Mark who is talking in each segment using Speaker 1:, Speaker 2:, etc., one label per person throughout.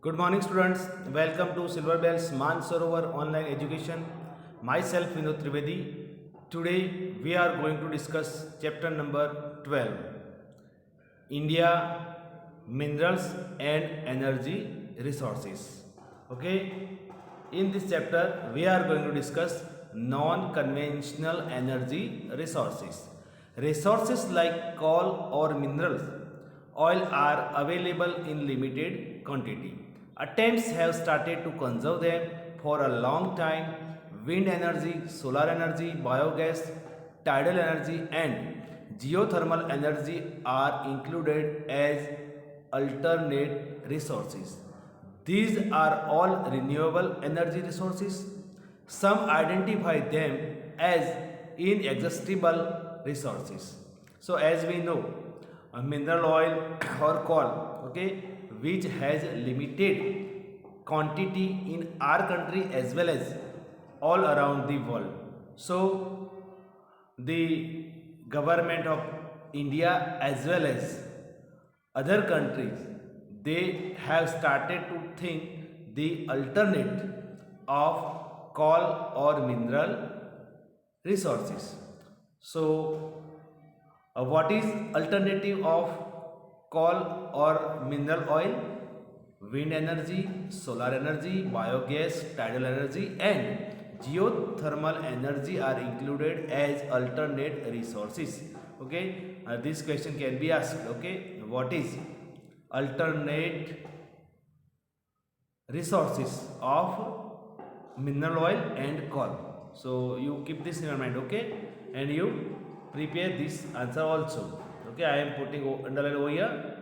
Speaker 1: Good morning, students. Welcome to Silver Bells Mansarovar Online Education. Myself, Vinod Trivedi. Today, we are going to discuss chapter number 12 India, Minerals and Energy Resources. Okay, in this chapter, we are going to discuss non conventional energy resources. Resources like coal or minerals oil are available in limited quantity. Attempts have started to conserve them for a long time. Wind energy, solar energy, biogas, tidal energy, and geothermal energy are included as alternate resources. These are all renewable energy resources. Some identify them as inexhaustible resources. So, as we know, a mineral oil or coal, okay, which has limited quantity in our country as well as all around the world. So, the government of India as well as other countries, they have started to think the alternate of coal or mineral resources. So, what is alternative of coal or mineral oil? Wind energy, solar energy, biogas, tidal energy, and geothermal energy are included as alternate resources. Okay, this question can be asked. Okay, what is alternate resources of mineral oil and coal? So you keep this in your mind. Okay, and you prepare this answer also. Okay, I am putting underline over here.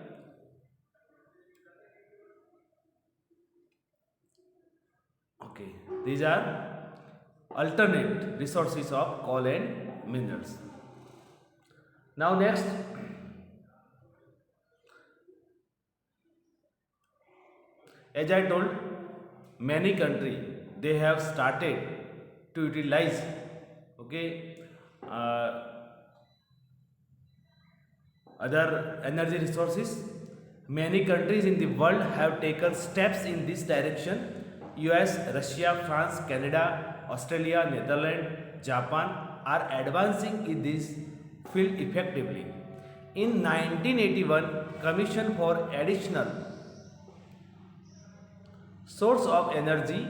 Speaker 1: Okay, these are alternate resources of coal and minerals. Now next, as I told, many country they have started to utilize, okay, uh, other energy resources. Many countries in the world have taken steps in this direction. US, Russia, France, Canada, Australia, Netherlands, Japan are advancing in this field effectively. In 1981, Commission for Additional Source of Energy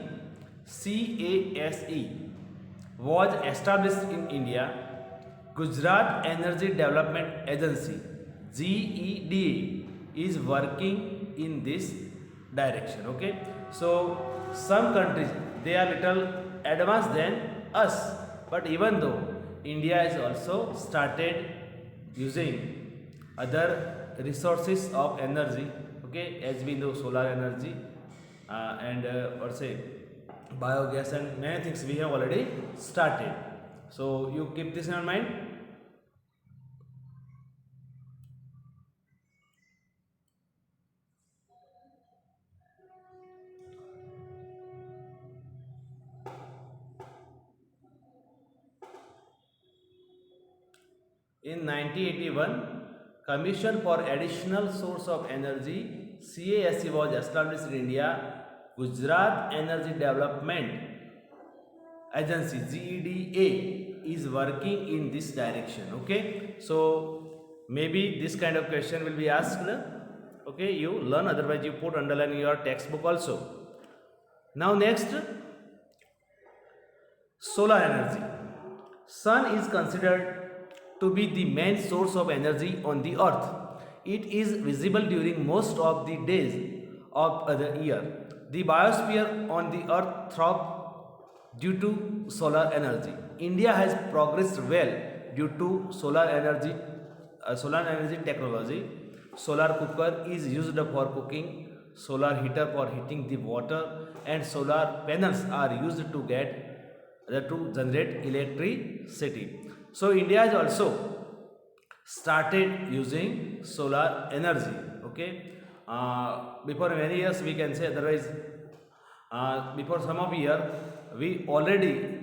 Speaker 1: CASE was established in India. Gujarat Energy Development Agency GEDA is working in this direction. Okay, so some countries they are little advanced than us, but even though India has also started using other resources of energy, okay, as we know solar energy and or say biogas and many things we have already started. So you keep this in your mind. In 1981, Commission for Additional Source of Energy CASE was established in India. Gujarat Energy Development Agency GEDA is working in this direction. Okay, so maybe this kind of question will be asked. Okay, you learn, otherwise you put underline in your textbook also. Now next, solar energy. Sun is considered to be the main source of energy on the earth. It is visible during most of the days of the year. The biosphere on the earth thrives due to solar energy. India has progressed well due to solar energy technology. Solar cooker is used for cooking, solar heater for heating the water, and solar panels are used to generate electricity. So India has also started using solar energy. Okay, before many years we can say, otherwise before some of year we already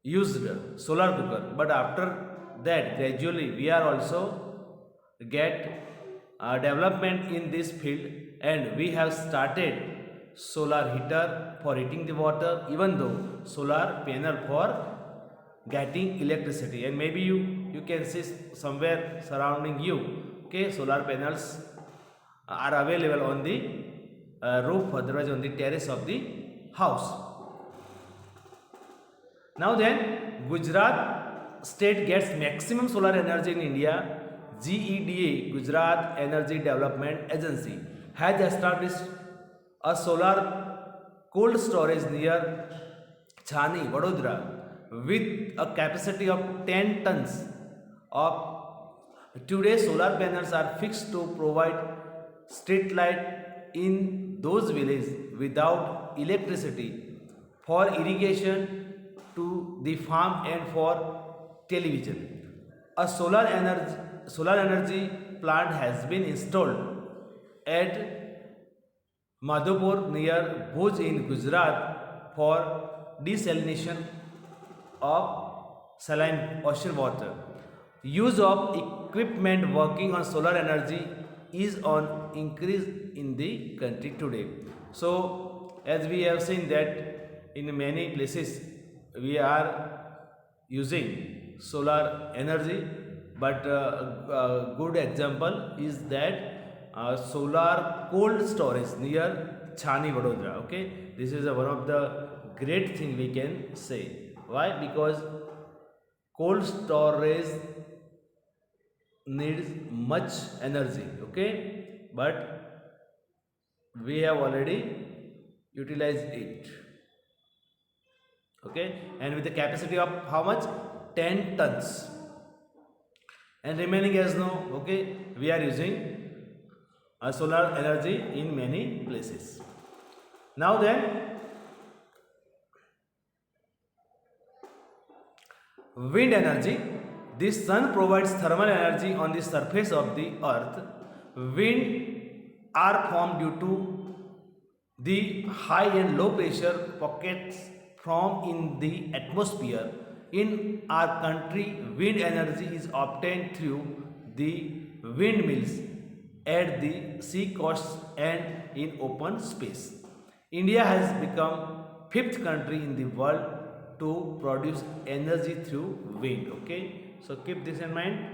Speaker 1: used solar cooker, but after that gradually we are also get development in this field, and we have started solar heater for heating the water, even though solar panel for getting electricity. And maybe you can see somewhere surrounding you, okay, solar panels are available on the roof, otherwise on the terrace of the house. Now then, Gujarat state gets maximum solar energy in India. GEDA, Gujarat Energy Development Agency, has established a solar cold storage near Chani, Vadodara, with a capacity of 10 tons of. Today, solar panels are fixed to provide street light in those villages without electricity, for irrigation, to the farm, and for television. A solar energy plant has been installed at Madhopur near Bhuj in Gujarat for desalination of saline ocean water. Use of equipment working on solar energy is on increase in the country today. So, as we have seen that in many places we are using solar energy, but a good example is that solar cold storage near Chani, Vadodara. Okay, this is one of the great thing we can say. Why? Because cold storage needs much energy, okay, but we have already utilized it, okay, and with the capacity of how much? 10 tons, and remaining as no, okay, we are using solar energy in many places. Now then, wind energy. The sun provides thermal energy on the surface of the earth. Wind are formed due to the high and low pressure pockets from in the atmosphere. In our country, wind energy is obtained through the windmills at the sea coasts and in open space. India has become fifth country in the world to produce energy through wind. Okay, so keep this in mind.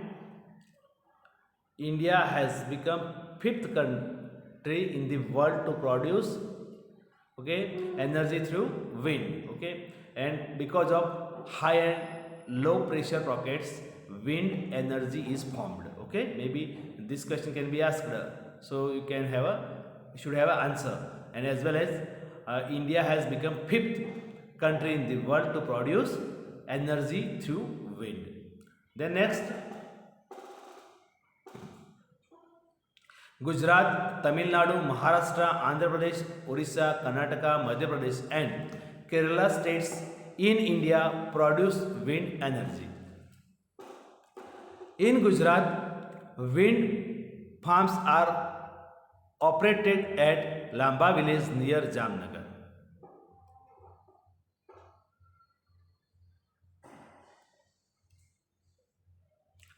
Speaker 1: India has become fifth country in the world to produce, okay, energy through wind. Okay, and because of high and low pressure pockets, wind energy is formed. Okay, maybe this question can be asked, so you can have should have an answer. And as well as India has become fifth country in the world to produce energy through wind. Then next, Gujarat, Tamil Nadu, Maharashtra, Andhra Pradesh, Orissa, Karnataka, Madhya Pradesh and Kerala states in India produce wind energy. In Gujarat, wind farms are operated at Lamba village near Jamnagar.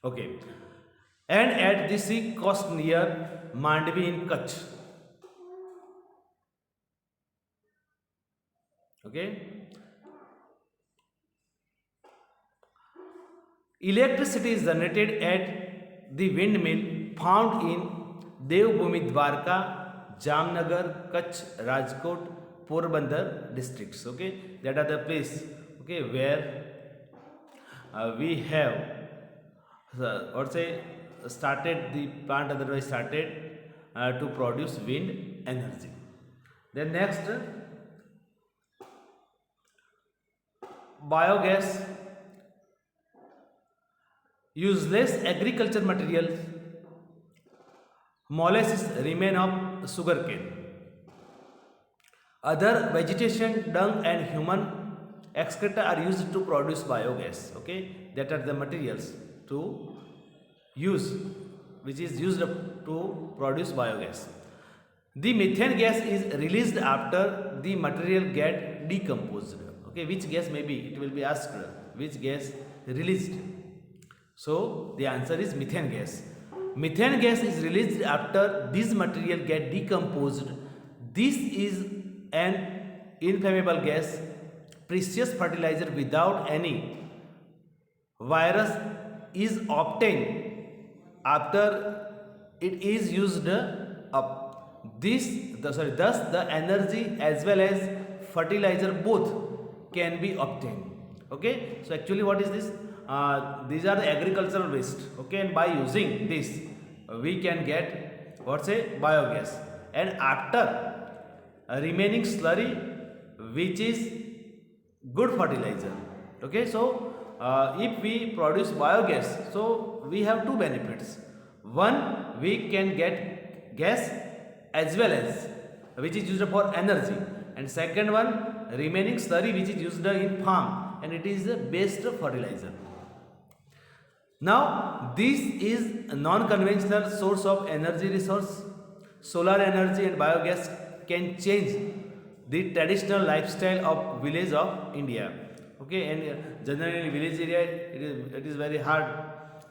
Speaker 1: Okay, and at the sea coast near Mandvi in Kutch. Okay, electricity is generated at the windmill found in Devbhumi, Dwarka, Jamnagar, Kutch, Rajkot, Porbandar districts. Okay, that are the place, okay, where we have or say started the plant, otherwise started to produce wind energy. Then next, biogas. Useless agriculture materials, molasses remain of sugarcane. Other vegetation, dung and human excreta are used to produce biogas. Okay, that are the materials to use, which is used to produce biogas. The methane gas is released after the material get decomposed. Okay, which gas? Maybe it will be asked, which gas released. So the answer is methane gas. Methane gas is released after this material get decomposed. This is an inflammable gas, precious fertilizer without any virus is obtained after it is used up. Thus the energy as well as fertilizer both can be obtained. Okay, so actually what is this? These are the agricultural waste. Okay, and by using this we can get what's a biogas, and after remaining slurry which is good fertilizer. Okay, so if we produce biogas, so we have two benefits. One, we can get gas as well as which is used for energy, and second one, remaining slurry which is used in farm, and it is the best fertilizer. Now this is a non-conventional source of energy resource. Solar energy and biogas can change the traditional lifestyle of village of India. Okay, and generally in village area it is very hard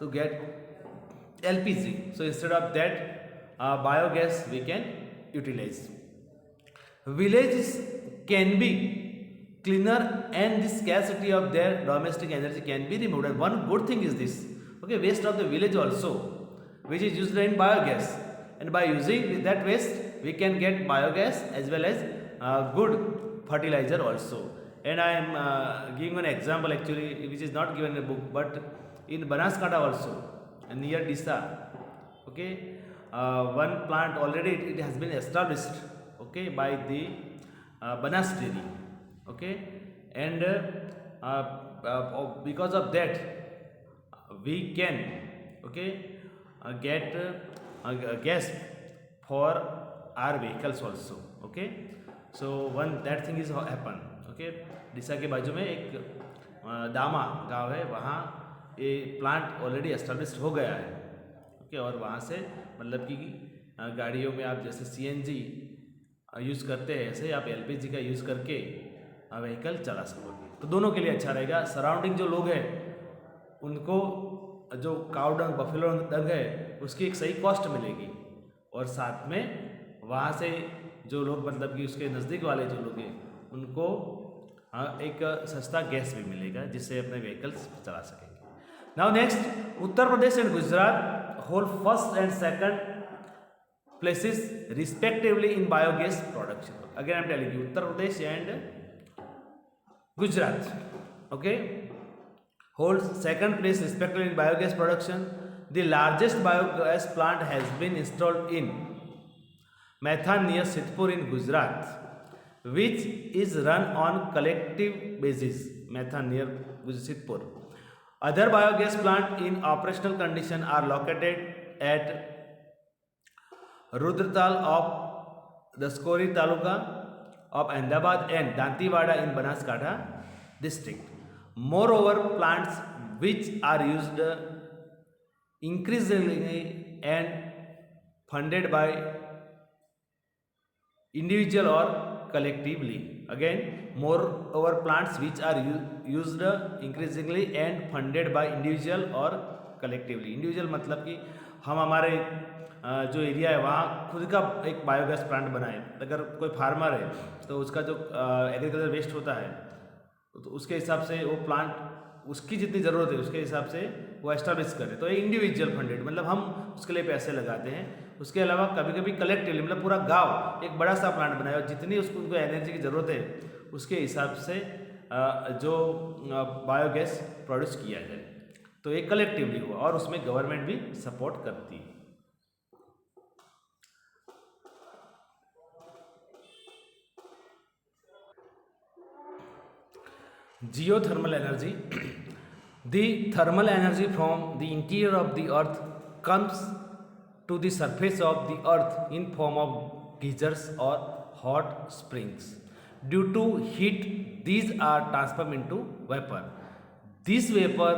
Speaker 1: to get LPG. So instead of that, biogas we can utilize. Villages can be cleaner and the scarcity of their domestic energy can be removed. And one good thing is this. Okay, waste of the village also, which is used in biogas, and by using that waste we can get biogas as well as good fertilizer also. And I am giving an example actually which is not given in the book, but in Banaskantha also, near Disa. Okay, one plant already it has been established. Okay, by the Banas Dairy. Okay, and because of that we can get gas for our vehicles also. Okay, so one that thing is happen. Okay, D'Sa के बाजू में एक दामा गांव है, वहाँ ये plant already establish हो गया है. ओके, और वहाँ से मतलब कि गाड़ियों में आप जैसे सीएनजी यूज़ करते हैं, ऐसे आप एलपीजी का यूज़ करके व्हीकल चला सकोगे. तो दोनों के लिए अच्छा रहेगा. सराउंडिंग जो लोग हैं उनको जो काउ डंग बफेलो डंग है उसकी एक सही कॉस्ट मिलेगी, और साथ में वहाँ से जो लोग मतलब कि उसके नज़दीक वाले जो लोग हैं उनको एक सस्ता गैस भी मिलेगा जिससे अपने व्हीकल्स चला सकेंगे. Now next, Uttar Pradesh and Gujarat hold first and second places respectively in biogas production. Again I am telling you, Uttar Pradesh and Gujarat okay holds second place respectively in biogas production. The largest biogas plant has been installed in Maithan near Sitpur in Gujarat, which is run on collective basis. Maithan near Sitpur. Other biogas plants in operational condition are located at Rudratal of the Skori Taluka of Ahmedabad and Dantewada in Banaskantha district. Moreover, plants which are used increasingly and funded by individual or collectively. Again, moreover, plants which are used increasingly and funded by individual or collectively. Individual मतलब कि हम हमारे जो area है वहाँ खुद का एक बायोगैस प्लांट बनाए. अगर कोई फार्मर है तो उसका जो एग्रीकल्चर वेस्ट होता है तो उसके हिसाब से वो प्लांट उसकी जितनी ज़रूरत है उसके हिसाब से वो एस्टाब्लिश करे. तो ये इंडिविजुअल फंडेड मतलब हम उसके लिए पैसे लगाते हैं. उसके अलावा कभी कभी कलेक्टिवली मतलब पूरा गांव एक बड़ा सा प्लांट बनाया और जितनी उसको उनको एनर्जी की ज़रूरत है उसके हिसाब से जो बायोगैस प्रोड्यूस किया जाए. तो ये कलेक्टिवली हुआ और उसमें गवर्नमेंट भी सपोर्ट करती है. Geothermal energy. The thermal energy from the interior of the earth comes to the surface of the earth in form of geysers or hot springs. Due to heat, these are transformed into vapor. This vapor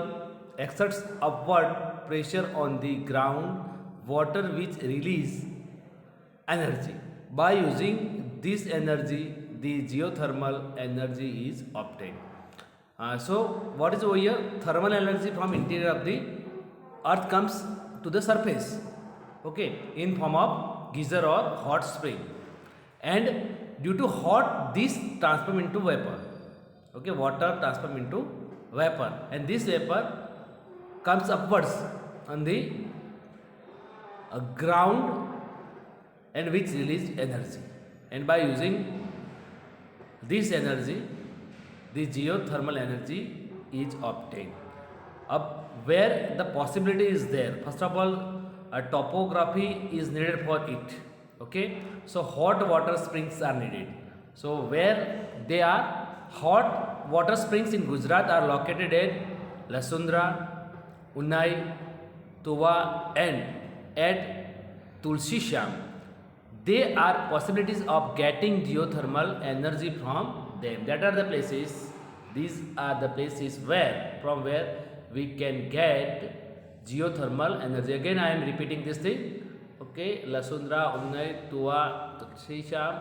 Speaker 1: exerts upward pressure on the ground water which release energy. By using this energy, the geothermal energy is obtained. So what is over here? Thermal energy from interior of the earth comes to the surface okay, in form of geyser or hot spring, and due to hot this transform into vapor, okay, water transform into vapor, and this vapor comes upwards on the ground and which release energy, and by using this energy the geothermal energy is obtained. Up where the possibility is there, first of all a topography is needed for it, okay, so hot water springs are needed. So where they are, hot water springs in Gujarat are located at Lasundra, Unnai, Tuva and at Tulsi Sham. They are possibilities of getting geothermal energy from them. That are the places, these are the places where, from where we can get geothermal energy. Again I am repeating this thing, okay, Lasundra, Unnai, Tuva, Tulsi Sham,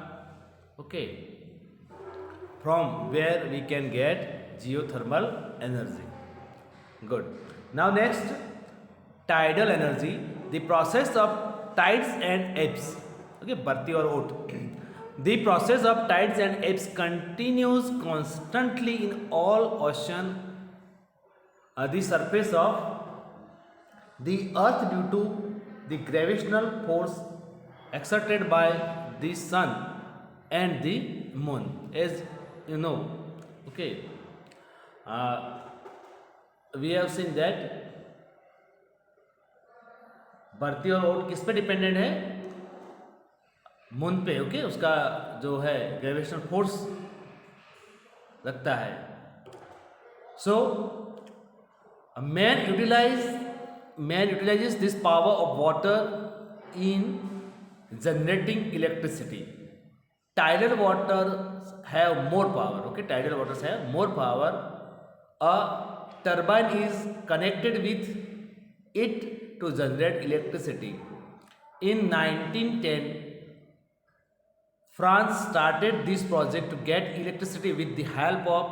Speaker 1: okay, from where we can get geothermal energy. Good. Now next, tidal energy, the process of tides and ebbs. Okay, Bharti or Oat. The process of tides and ebbs continues constantly in all ocean, the surface of the earth due to the gravitational force exerted by the sun and the moon, as you know, okay. uh, we have seen that भर्ती और ओट किस पे dependent है, moon पे, okay, उसका जो है gravitational force लगता है. सो man utilizes this power of water in generating electricity. Tidal waters have more power, okay, tidal waters have more power. A turbine is connected with it to generate electricity. In 1910, France started this project to get electricity with the help of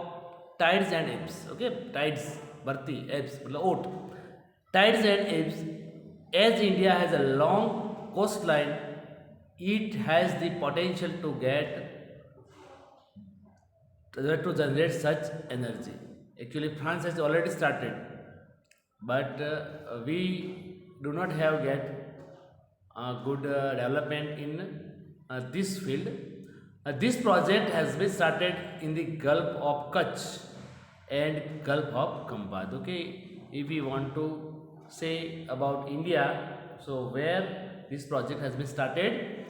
Speaker 1: tides and ebbs. Okay, tides, Bharti, ebbs, oat. Tides and ebbs. As India has a long coastline, it has the potential to generate such energy. Actually, France has already started, but we do not have yet good development in this field. This project has been started in the Gulf of Kutch and Gulf of Kambad. Okay, if we want to say about India, so where this project has been started,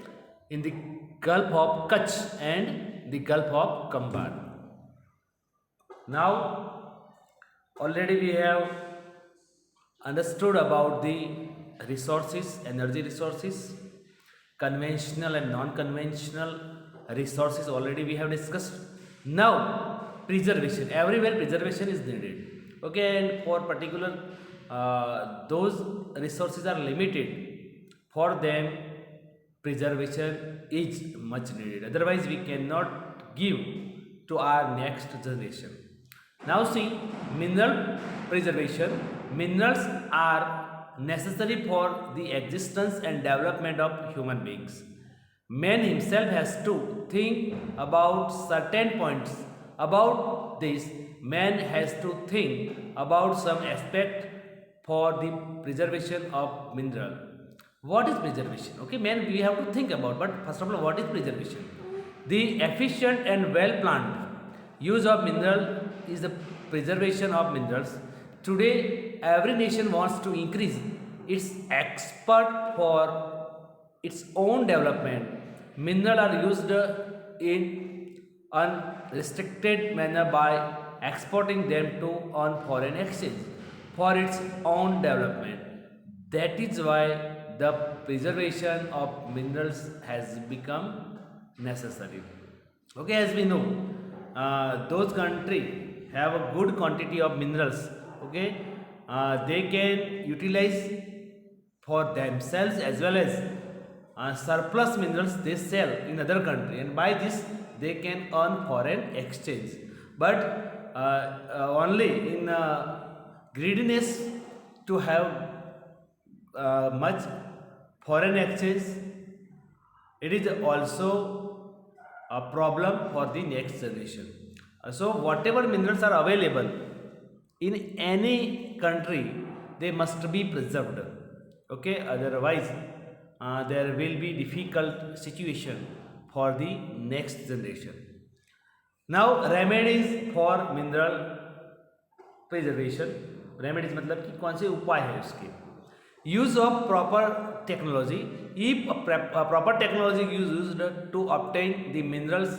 Speaker 1: in the Gulf of Kutch and the Gulf of Kambad. Now already we have understood about the resources, energy resources, conventional and non-conventional resources already we have discussed. Now preservation, everywhere preservation is needed, okay, and for particular those resources are limited, for them preservation is much needed, otherwise we cannot give to our next generation. Now see, mineral preservation. Minerals are necessary for the existence and development of human beings. Man himself has to think about certain points. About this, man has to think about some aspect for the preservation of mineral. What is preservation? Okay, man, we have to think about, but first of all, what is preservation? The efficient and well planned use of mineral is the preservation of minerals. Today, every nation wants to increase its export for its own development. Minerals are used in unrestricted manner by exporting them to on foreign exchange for its own development. That is why the preservation of minerals has become necessary. Okay, as we know, those countries have a good quantity of minerals, okay, they can utilize for themselves as well as surplus minerals they sell in other country, and by this they can earn foreign exchange. But only in greediness to have much foreign exchange, it is also a problem for the next generation. So whatever minerals are available in any country, they must be preserved. Okay, otherwise there will be difficult situation for the next generation. Now remedies for mineral preservation, remedies मतलब कि कौन से उपाय है उसके. Use of proper technology, if proper technology used to obtain the minerals,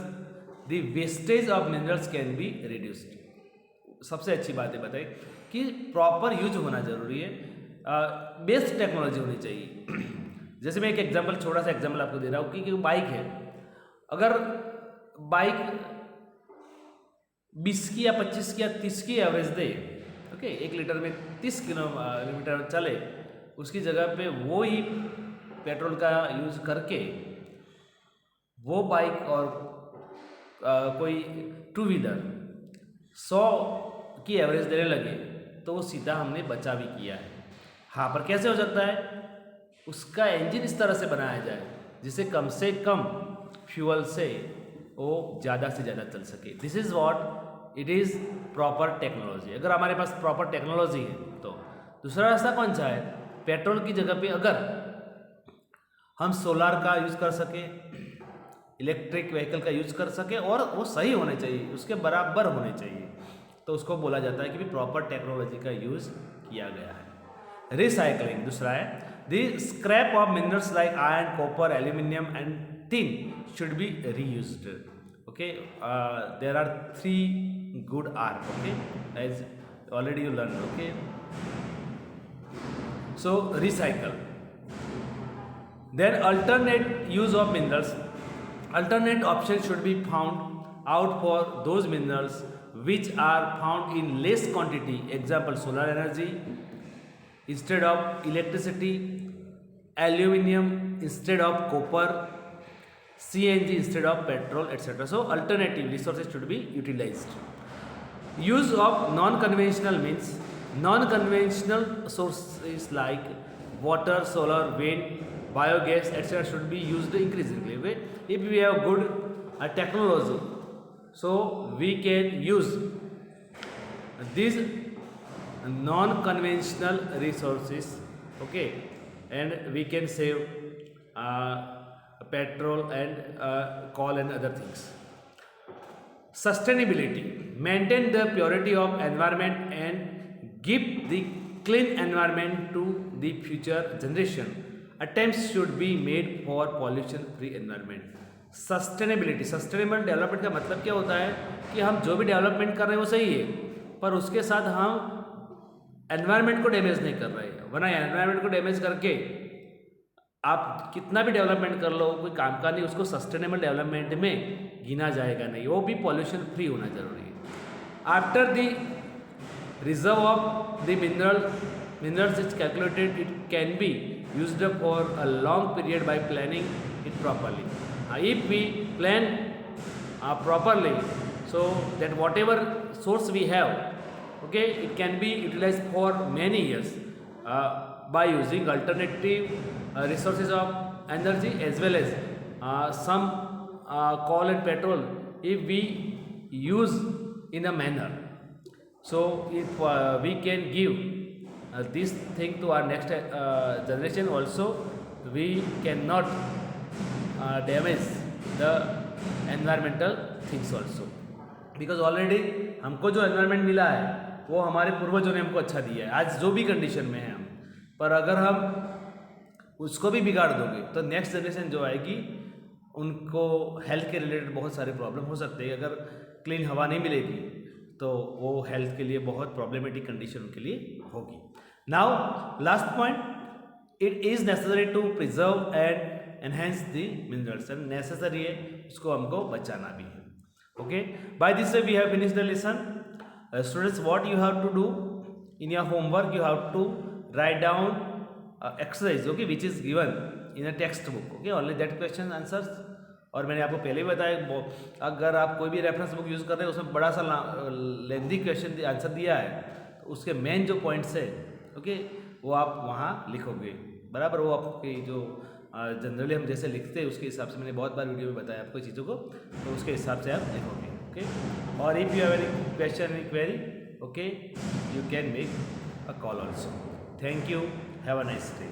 Speaker 1: the wastage of minerals can be reduced. सबसे अच्छी बात है बताइए कि प्रॉपर यूज होना जरूरी है, बेस्ट टेक्नोलॉजी होनी चाहिए. जैसे मैं एक एग्जांपल, छोटा सा एग्जांपल आपको दे रहा हूँ कि बाइक है, अगर बाइक 20 की या 25 की या 30 की एवरेज दे, ओके, 1 लीटर में 30 किलोमीटर चले, उसकी जगह पे वो ही पेट्रोल का यूज करके वो बाइक और कोई 2 व्हीलर 100 की एवरेज देने लगे, तो वो सीधा हमने बचा भी किया है. हाँ, पर कैसे हो सकता है? उसका इंजन इस तरह से बनाया जाए जिससे कम से कम फ्यूल से वो ज़्यादा से ज़्यादा चल सके. This is what it is proper technology. अगर हमारे पास प्रॉपर टेक्नोलॉजी है तो दूसरा रास्ता कौन सा है? पेट्रोल की जगह पे अगर हम सोलार का यूज़ कर सके, इलेक्ट्रिक व्हीकल का यूज़ कर सके और वो सही होने चाहिए, उसके बराबर होने चाहिए, तो उसको बोला जाता है कि भी प्रॉपर टेक्नोलॉजी का यूज़ किया गया है. रिसाइकलिंग दूसरा है. The scrap of minerals like iron, copper, aluminium and tin should be reused. Okay, there are 3 good R. Okay, as already you learned. Okay, so recycle. Then alternate use of minerals. Alternate options should be found out for those minerals which are found in less quantity. Example, solar energy instead of electricity, aluminium instead of copper, CNG instead of petrol, etc. So alternative resources should be utilized. Use of non-conventional means non-conventional sources like water, solar, wind, biogas, etc. should be used increasingly. If we have good technology, so we can use these non-conventional resources. Okay, and we can save petrol and coal and other things. Sustainability, maintain the purity of environment and give the clean environment to the future generation. Attempts should be made for pollution free environment. Sustainability, sustainable development का मतलब क्या होता है कि हम जो भी development कर रहे हैं वो सही है, पर उसके साथ हम एनवायरनमेंट को डैमेज नहीं कर रहे हैं. वरना एनवायरनमेंट को डैमेज करके आप कितना भी डेवलपमेंट कर लो, कोई काम का नहीं, उसको सस्टेनेबल डेवलपमेंट में गिना जाएगा नहीं. वो भी पॉल्यूशन फ्री होना जरूरी है. After the reserve of the minerals is calculated, it can be used for a long period by planning it properly. If we plan properly, so that whatever source we have, okay, it can be utilized for many years by using alternative resources of energy as well as some coal and petrol if we use in a manner. So if we can give this thing to our next generation also, we cannot damage the environmental things also, because already हमको जो environment मिला है वो हमारे पूर्वजों ने हमको अच्छा दिया है. आज जो भी कंडीशन में है हम, पर अगर हम उसको भी बिगाड़ दोगे तो नेक्स्ट जनरेशन जो आएगी उनको हेल्थ के रिलेटेड बहुत सारे प्रॉब्लम हो सकते हैं. अगर क्लीन हवा नहीं मिलेगी तो वो हेल्थ के लिए बहुत प्रॉब्लमेटिक कंडीशन उनके लिए होगी. Now last point, it is necessary to preserve and enhance the minerals. And necessary है, उसको हमको बचाना भी है. Okay, by this way we have finished the lesson. Students, what you have to do in your homework, you have to write down exercise, okay, which is given in a textbook. Okay, only that question answers. और मैंने आपको पहले ही बताया, अगर आप कोई भी reference book use कर रहे हैं उसमें बड़ा सा लेंथी क्वेश्चन आंसर दिया है, तो उसके मेन जो पॉइंट्स है, ओके, वो आप वहाँ लिखोगे. बराबर। वो आपकी जो जनरली हम जैसे लिखते हैं उसके हिसाब से मैंने बहुत बार वीडियो में बताया आपको चीज़ों को, तो उसके हिसाब से आप लिखोगे। ओके, और if you have any question any query, okay, you can make a call also. Thank you, have a nice day.